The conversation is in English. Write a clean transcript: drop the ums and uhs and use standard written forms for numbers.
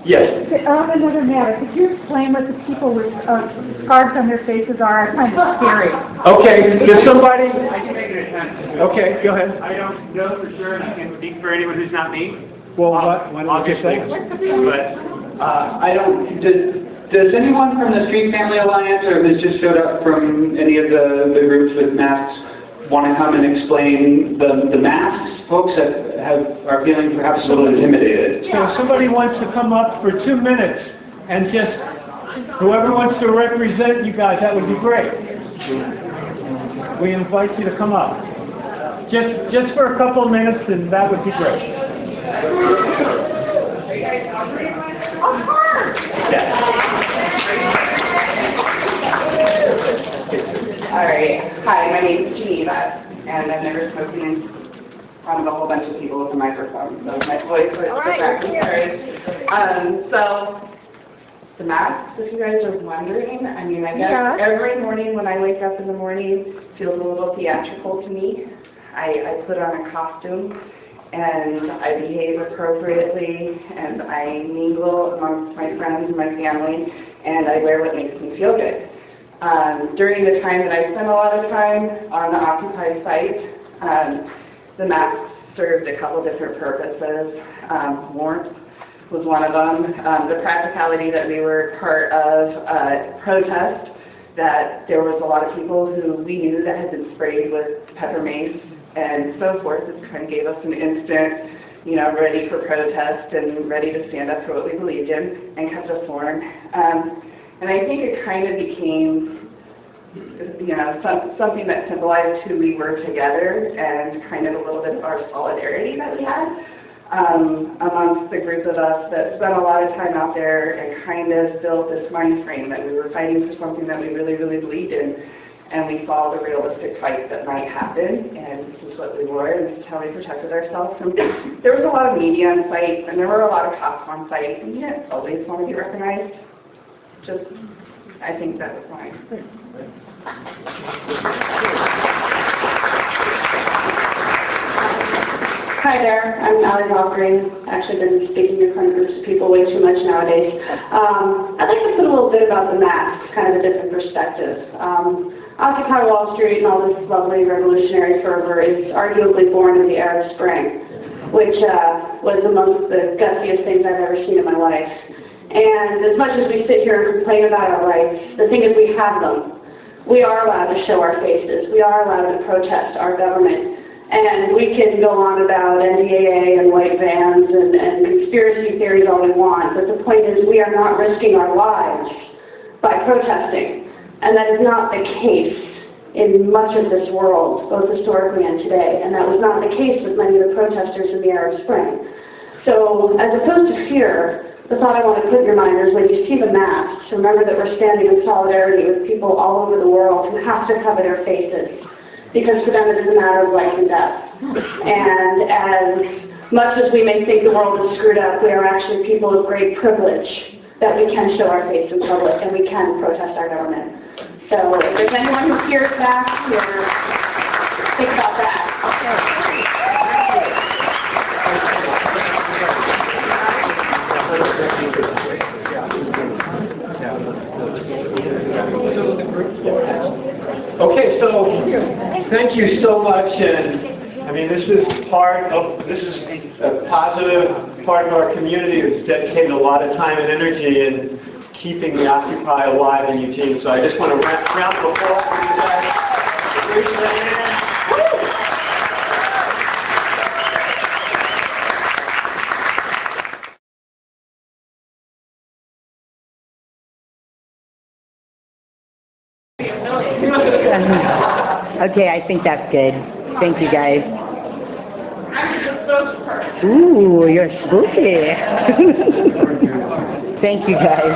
Yes. On another matter, could you explain what the people with scarves on their faces are? I find it scary. Okay, does somebody... I can make an attempt. Okay, go ahead. I don't know for sure, and I can't speak for anyone who's not me. Well, why don't you say? But I don't, does anyone from the Street Family Alliance or who's just showed up from any of the groups with masks want to come and explain the masks? Folks that are feeling perhaps a little intimidated. So if somebody wants to come up for 2 minutes and just, whoever wants to represent you guys, that would be great. We invite you to come up. Just for a couple of minutes, and that would be great. Of course! All right. Hi, my name is Jana, and I've never spoken in front of a whole bunch of people with a microphone, so my voice is So, the masks, if you guys are wondering, I mean, I guess every morning when I wake up in the morning, it feels a little theatrical to me. I put on a costume, and I behave appropriately, and I mingle amongst my friends and my family, and I wear what makes me feel good. During the time that I spent a lot of time on the Occupy site, the masks served a couple different purposes. Warmth was one of them. The practicality that we were part of a protest, that there was a lot of people who we knew that had been sprayed with pepper mace and so forth. It kind of gave us an instant, you know, ready for protest and ready to stand up for what we believed in, and kept us warm. And I think it kind of became, you know, something that symbolized who we were together and kind of a little bit of our solidarity that we had amongst the group of us that spent a lot of time out there and kind of built this mind frame that we were fighting for something that we really, really believed in. And we saw the realistic fight that might happen, and this is what we wore, and this is how we protected ourselves. And there was a lot of media on site, and there were a lot of cops on site, and you didn't always want to be recognized. Just, I think that was mine. Hi there, I'm Allie Valkyrie. I've actually been speaking in front of groups of people way too much nowadays. I'd like to put a little bit about the masks, kind of a different perspective. Occupy Wall Street and all this lovely revolutionary fervor is arguably born of the Arab Spring, which was amongst the gutsiest things I've ever seen in my life. And as much as we sit here and complain about our rights, the thing is we have them. We are allowed to show our faces. We are allowed to protest our government. And we can go on about NDAA and white vans and conspiracy theories all we want, but the point is we are not risking our lives by protesting. And that is not the case in much of this world, both historically and today. And that was not the case with many of the protesters in the Arab Spring. So, as opposed to fear, the thought I want to put in your mind is when you see the masks, remember that we're standing in solidarity with people all over the world who have to cover their faces. Because for them it is a matter of life and death. And as much as we may think the world is screwed up, we are actually people of great privilege that we can show our face in public and we can protest our government. So if there's anyone who hears that, think about that. Okay, so thank you so much, and I mean this is a positive part of our community that's dedicated a lot of time and energy in keeping the Occupy alive in Eugene. So I just want to round of applause for you guys. Okay, I think that's good. Thank you, guys. Ooh, you're spooky. Thank you, guys.